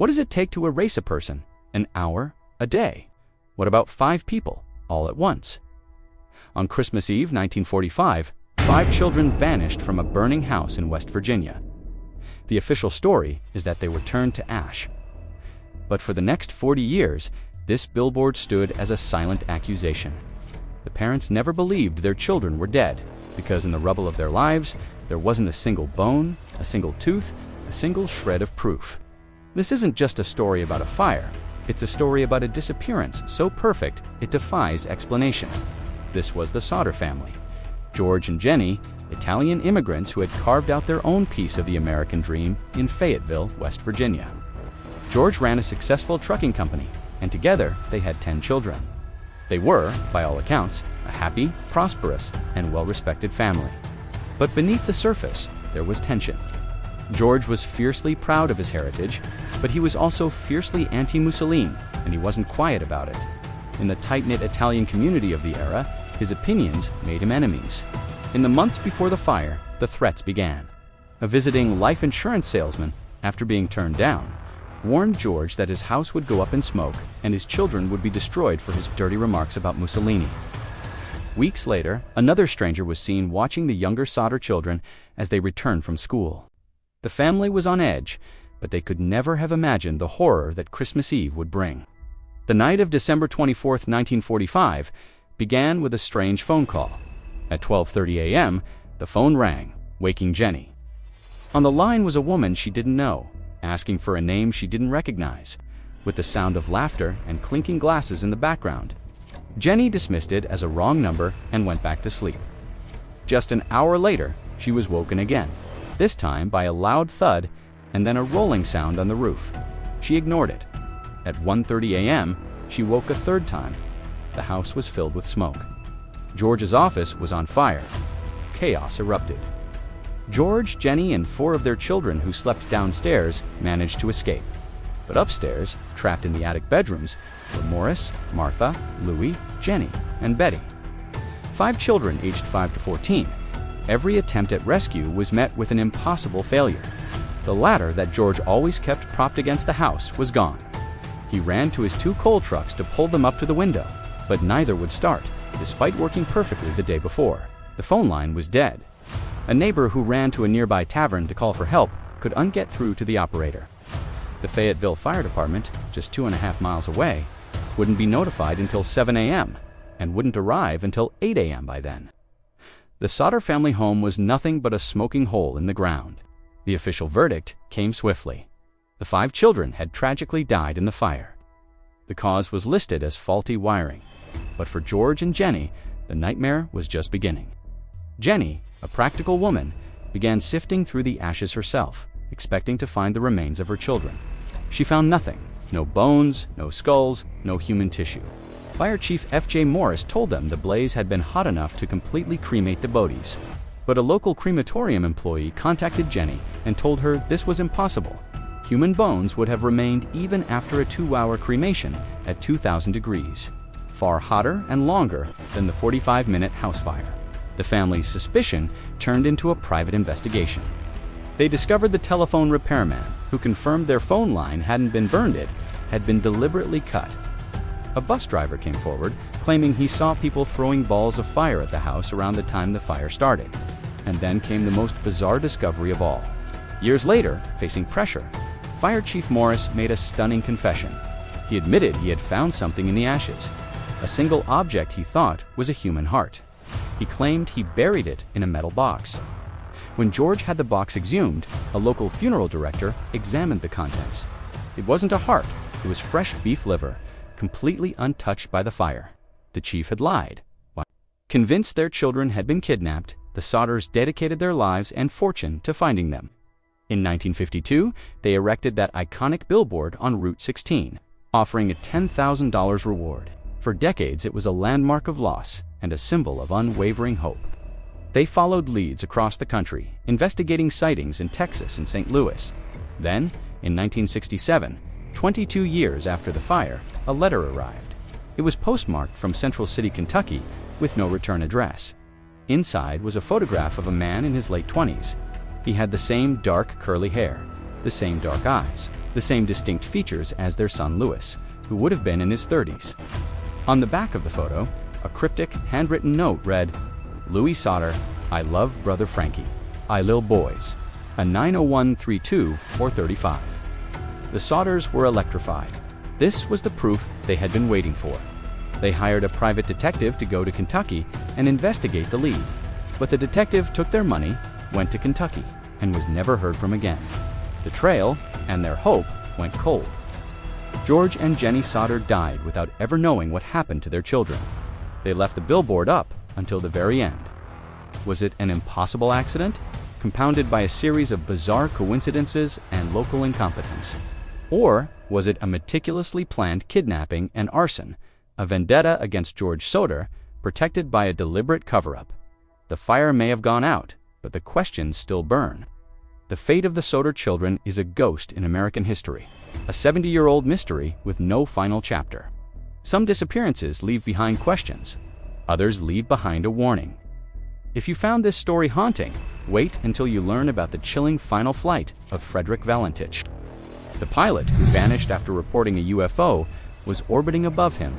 What does it take to erase a person? An hour? A day? What about 5 people, all at once? On Christmas Eve, 1945, 5 children vanished from a burning house in West Virginia. The official story is that they were turned to ash. But for the next 40 years, this billboard stood as a silent accusation. The parents never believed their children were dead, because in the rubble of their lives, there wasn't a single bone, a single tooth, a single shred of proof. This isn't just a story about a fire. It's a story about a disappearance so perfect it defies explanation. This was the Sodder family. George and Jenny, Italian immigrants who had carved out their own piece of the American dream in Fayetteville, West Virginia. George ran a successful trucking company, and together they had 10 children. They were, by all accounts, a happy, prosperous, and well-respected family. But beneath the surface, there was tension. George was fiercely proud of his heritage, but he was also fiercely anti-Mussolini, and he wasn't quiet about it. In the tight-knit Italian community of the era, his opinions made him enemies. In the months before the fire, the threats began. A visiting life insurance salesman, after being turned down, warned George that his house would go up in smoke and his children would be destroyed for his dirty remarks about Mussolini. Weeks later, another stranger was seen watching the younger Sodder children as they returned from school. The family was on edge, but they could never have imagined the horror that Christmas Eve would bring. The night of December 24, 1945, began with a strange phone call. At 12:30 a.m., the phone rang, waking Jenny. On the line was a woman she didn't know, asking for a name she didn't recognize, with the sound of laughter and clinking glasses in the background. Jenny dismissed it as a wrong number and went back to sleep. Just an hour later, she was woken again, this time by a loud thud and then a rolling sound on the roof. She ignored it. At 1:30 a.m., she woke a third time. The house was filled with smoke. George's office was on fire. Chaos erupted. George, Jenny, and 4 of their children who slept downstairs managed to escape. But upstairs, trapped in the attic bedrooms, were Morris, Martha, Louie, Jenny, and Betty. 5 children aged 5 to 14. Every attempt at rescue was met with an impossible failure. The ladder that George always kept propped against the house was gone. He ran to his 2 coal trucks to pull them up to the window, but neither would start, despite working perfectly the day before. The phone line was dead. A neighbor who ran to a nearby tavern to call for help could unget through to the operator. The Fayetteville Fire Department, just 2.5 miles away, wouldn't be notified until 7 a.m. and wouldn't arrive until 8 a.m. by then. The Sodder family home was nothing but a smoking hole in the ground. The official verdict came swiftly. The 5 children had tragically died in the fire. The cause was listed as faulty wiring, but for George and Jenny, the nightmare was just beginning. Jenny, a practical woman, began sifting through the ashes herself, expecting to find the remains of her children. She found nothing. No bones, no skulls, no human tissue. Fire Chief F.J. Morris told them the blaze had been hot enough to completely cremate the bodies. But a local crematorium employee contacted Jenny and told her this was impossible. Human bones would have remained even after a 2-hour cremation at 2,000 degrees, far hotter and longer than the 45-minute house fire. The family's suspicion turned into a private investigation. They discovered the telephone repairman, who confirmed their phone line hadn't been burned, it had been deliberately cut. A bus driver came forward, claiming he saw people throwing balls of fire at the house around the time the fire started. And then came the most bizarre discovery of all. Years later, facing pressure, Fire Chief Morris made a stunning confession. He admitted he had found something in the ashes. A single object he thought was a human heart. He claimed he buried it in a metal box. When George had the box exhumed, a local funeral director examined the contents. It wasn't a heart, it was fresh beef liver, completely untouched by the fire. The chief had lied. Convinced their children had been kidnapped, the Sodders dedicated their lives and fortune to finding them. In 1952, they erected that iconic billboard on Route 16, offering a $10,000 reward. For decades, it was a landmark of loss and a symbol of unwavering hope. They followed leads across the country, investigating sightings in Texas and St. Louis. Then, in 1967, 22 years after the fire, a letter arrived. It was postmarked from Central City, Kentucky, with no return address. Inside was a photograph of a man in his late 20s. He had the same dark, curly hair, the same dark eyes, the same distinct features as their son Louis, who would have been in his 30s. On the back of the photo, a cryptic, handwritten note read, "Louis Sodder, I love brother Frankie. I lil boys. A 90132 or 35. The Sodders were electrified. This was the proof they had been waiting for. They hired a private detective to go to Kentucky and investigate the lead. But the detective took their money, went to Kentucky, and was never heard from again. The trail, and their hope, went cold. George and Jenny Sodder died without ever knowing what happened to their children. They left the billboard up until the very end. Was it an impossible accident, compounded by a series of bizarre coincidences and local incompetence? Or was it a meticulously planned kidnapping and arson, a vendetta against George Sodder, protected by a deliberate cover-up? The fire may have gone out, but the questions still burn. The fate of the Sodder children is a ghost in American history, a 70-year-old mystery with no final chapter. Some disappearances leave behind questions, others leave behind a warning. If you found this story haunting, wait until you learn about the chilling final flight of Frederick Valentich. The pilot, who vanished after reporting a UFO, was orbiting above him